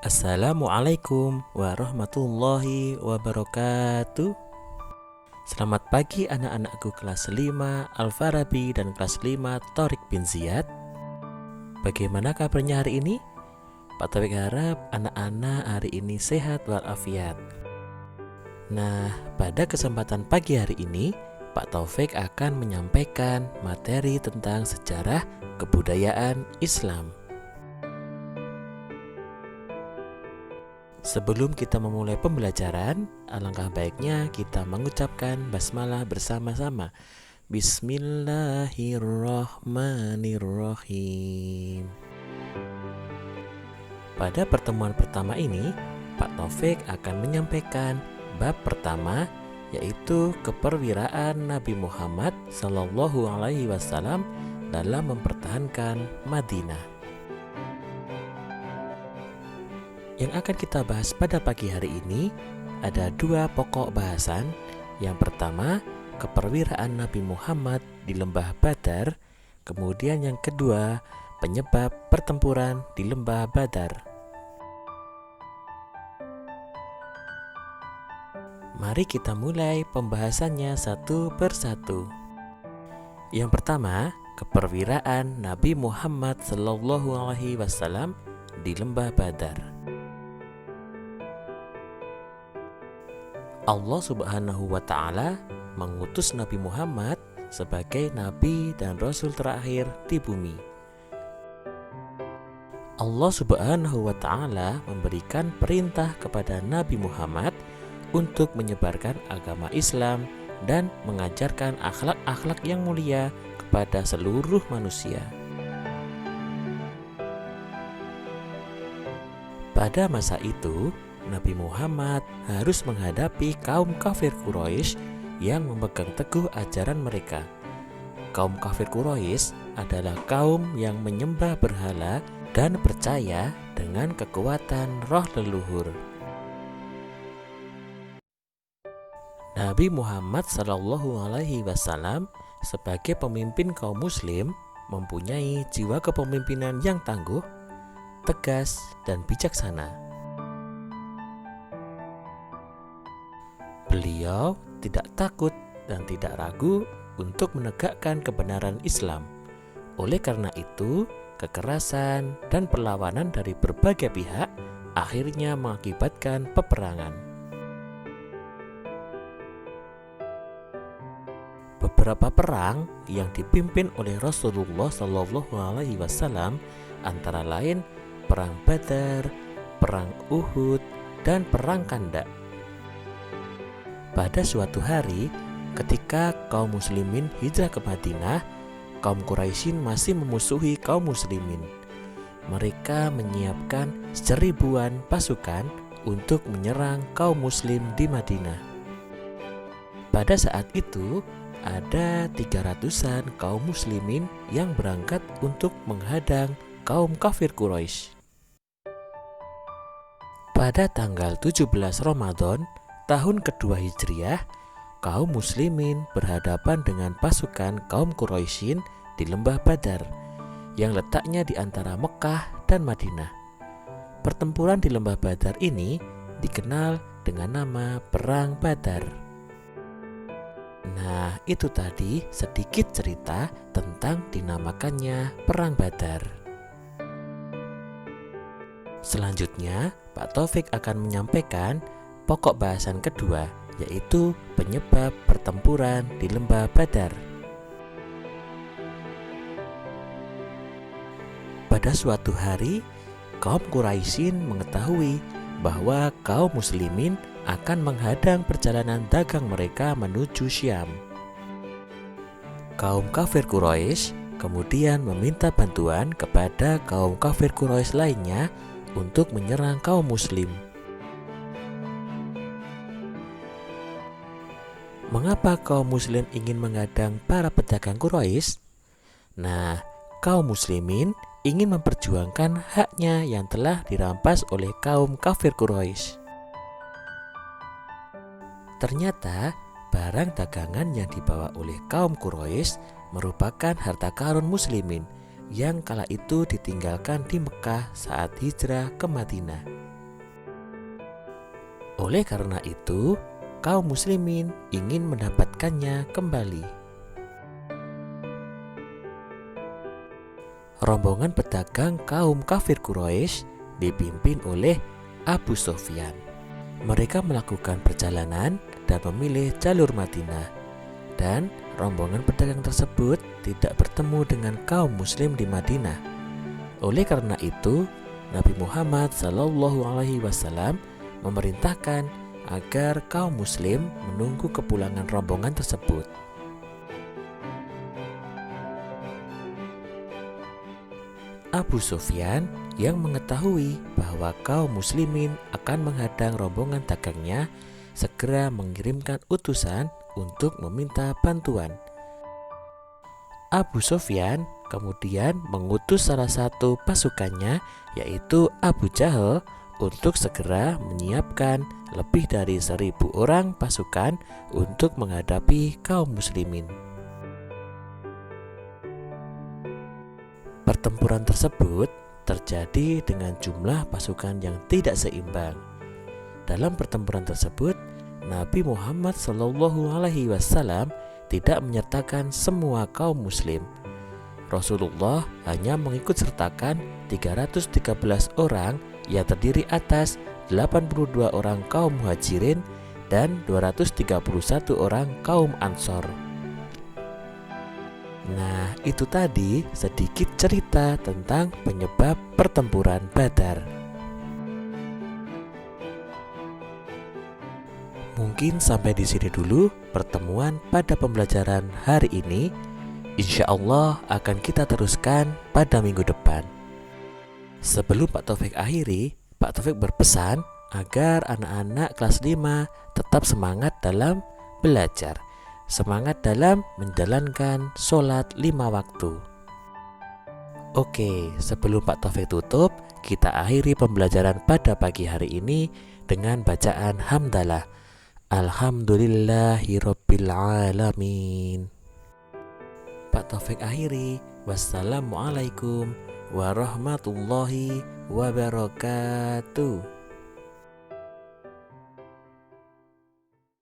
Assalamualaikum warahmatullahi wabarakatuh. Selamat pagi anak-anakku kelas 5 Al-Farabi dan kelas 5 Thorik bin Ziyad. Bagaimana kabarnya hari ini? Pak Taufik harap anak-anak hari ini sehat walafiat. Nah, pada kesempatan pagi hari ini Pak Taufik akan menyampaikan materi tentang sejarah kebudayaan Islam. Sebelum kita memulai pembelajaran, alangkah baiknya kita mengucapkan basmalah bersama-sama. Bismillahirrahmanirrahim. Pada pertemuan pertama ini, Pak Taufik akan menyampaikan bab pertama, yaitu keperwiraan Nabi Muhammad SAW dalam mempertahankan Madinah. Yang akan kita bahas pada pagi hari ini ada dua pokok bahasan. Yang pertama, keperwiraan Nabi Muhammad di Lembah Badar. Kemudian yang kedua, penyebab pertempuran di Lembah Badar. Mari kita mulai pembahasannya satu persatu. Yang pertama, keperwiraan Nabi Muhammad SAW di Lembah Badar. Allah Subhanahu wa Ta'ala mengutus Nabi Muhammad sebagai nabi dan rasul terakhir di bumi. Allah Subhanahu wa Ta'ala memberikan perintah kepada Nabi Muhammad untuk menyebarkan agama Islam dan mengajarkan akhlak-akhlak yang mulia kepada seluruh manusia. Pada masa itu, Nabi Muhammad harus menghadapi kaum kafir Quraisy yang memegang teguh ajaran mereka. Kaum kafir Quraisy adalah kaum yang menyembah berhala dan percaya dengan kekuatan roh leluhur. Nabi Muhammad SAW sebagai pemimpin kaum muslim mempunyai jiwa kepemimpinan yang tangguh, tegas, dan bijaksana. Beliau tidak takut dan tidak ragu untuk menegakkan kebenaran Islam. Oleh karena itu, kekerasan dan perlawanan dari berbagai pihak akhirnya mengakibatkan peperangan. Beberapa perang yang dipimpin oleh Rasulullah SAW antara lain Perang Badar, Perang Uhud, dan Perang Khandak. Pada suatu hari, ketika kaum muslimin hijrah ke Madinah, kaum Quraisyin masih memusuhi kaum muslimin. Mereka menyiapkan 1000-an pasukan untuk menyerang kaum muslim di Madinah. Pada saat itu, ada 300-an kaum muslimin yang berangkat untuk menghadang kaum kafir Quraisy. Pada tanggal 17 Ramadan, tahun kedua Hijriah, kaum muslimin berhadapan dengan pasukan kaum Quraisyin di Lembah Badar yang letaknya di antara Mekah dan Madinah. Pertempuran di Lembah Badar ini dikenal dengan nama Perang Badar. Nah, itu tadi sedikit cerita tentang dinamakannya Perang Badar. Selanjutnya, Pak Taufik akan menyampaikan pokok bahasan kedua, yaitu penyebab pertempuran di Lembah Badar. Pada suatu hari, kaum Quraisyin mengetahui bahwa kaum muslimin akan menghadang perjalanan dagang mereka menuju Syam. Kaum kafir Quraisy kemudian meminta bantuan kepada kaum kafir Quraisy lainnya untuk menyerang kaum muslim. Mengapa kaum muslim ingin menghadang para pedagang Quraisy? Nah, kaum muslimin ingin memperjuangkan haknya yang telah dirampas oleh kaum kafir Quraisy. Ternyata, barang dagangan yang dibawa oleh kaum Quraisy merupakan harta karun muslimin yang kala itu ditinggalkan di Mekah saat hijrah ke Madinah. Oleh karena itu, kaum muslimin ingin mendapatkannya kembali. Rombongan pedagang kaum kafir Quraisy dipimpin oleh Abu Sufyan. Mereka melakukan perjalanan dan memilih jalur Madinah. Dan rombongan pedagang tersebut tidak bertemu dengan kaum muslim di Madinah. Oleh karena itu, Nabi Muhammad SAW memerintahkan agar kaum muslim menunggu kepulangan rombongan tersebut. Abu Sufyan yang mengetahui bahwa kaum muslimin akan menghadang rombongan dagangnya segera mengirimkan utusan untuk meminta bantuan. Abu Sufyan kemudian mengutus salah satu pasukannya, yaitu Abu Jahal, untuk segera menyiapkan lebih dari 1.000 orang pasukan untuk menghadapi kaum muslimin. Pertempuran tersebut terjadi dengan jumlah pasukan yang tidak seimbang. Dalam pertempuran tersebut, Nabi Muhammad SAW tidak menyertakan semua kaum muslim. Rasulullah hanya mengikut sertakan 313 orang yang terdiri atas 82 orang kaum muhajirin dan 231 orang kaum ansor. Nah, itu tadi sedikit cerita tentang penyebab pertempuran Badar. Mungkin sampai di sini dulu pertemuan pada pembelajaran hari ini. Insya Allah akan kita teruskan pada minggu depan. Sebelum Pak Taufik akhiri, Pak Taufik berpesan agar anak-anak kelas 5 tetap semangat dalam belajar, semangat dalam menjalankan sholat 5 waktu. Oke, sebelum Pak Taufik tutup, kita akhiri pembelajaran pada pagi hari ini dengan bacaan hamdalah. Alhamdulillahirabbil alamin. Pak Taufik akhiri. Wassalamualaikum warahmatullahi wabarakatuh.